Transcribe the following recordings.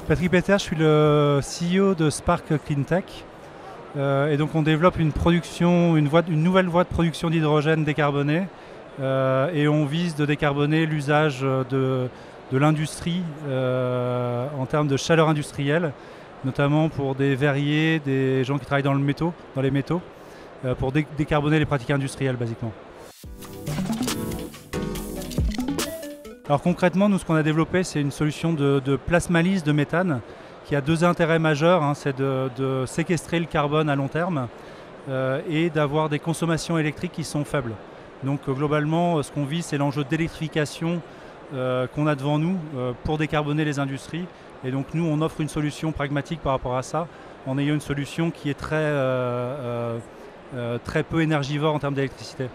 Patrick Peter, je suis le CEO de Spark Cleantech. Et donc on développe une nouvelle voie de production d'hydrogène décarboné. Et on vise de décarboner l'usage de l'industrie en termes de chaleur industrielle, notamment pour des verriers, des gens qui travaillent dans les métaux, pour décarboner les pratiques industrielles basiquement. Alors concrètement, nous ce qu'on a développé, c'est une solution de plasmalyse de méthane qui a deux intérêts majeurs, c'est de séquestrer le carbone à long terme et d'avoir des consommations électriques qui sont faibles. Donc globalement, ce qu'on vise, c'est l'enjeu d'électrification qu'on a devant nous pour décarboner les industries. Et donc nous, on offre une solution pragmatique par rapport à ça, en ayant une solution qui est très peu énergivore en termes d'électricité.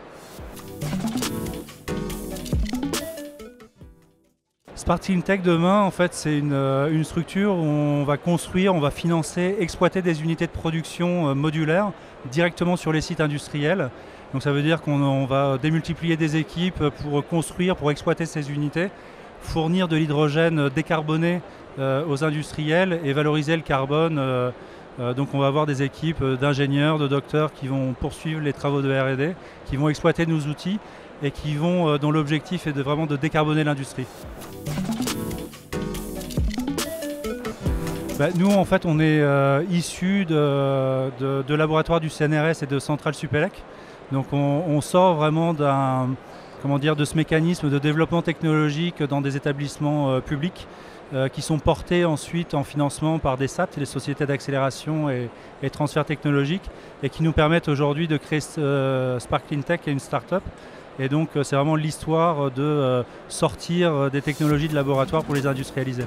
Spark Cleantech demain, en fait, c'est une structure où on va construire, on va financer, exploiter des unités de production modulaires directement sur les sites industriels. Donc ça veut dire qu'on va démultiplier des équipes pour construire, pour exploiter ces unités, fournir de l'hydrogène décarboné aux industriels et valoriser le carbone. Donc on va avoir des équipes d'ingénieurs, de docteurs qui vont poursuivre les travaux de R&D, qui vont exploiter nos outils et dont l'objectif est vraiment de décarboner l'industrie. Nous, en fait, on est issus de laboratoires du CNRS et de Centrale Supélec. Donc on sort vraiment de ce mécanisme de développement technologique dans des établissements publics qui sont portés ensuite en financement par des SAT, les sociétés d'accélération et transfert technologique, et qui nous permettent aujourd'hui de créer Spark Cleantech, qui est une start-up. Et donc c'est vraiment l'histoire de sortir des technologies de laboratoire pour les industrialiser.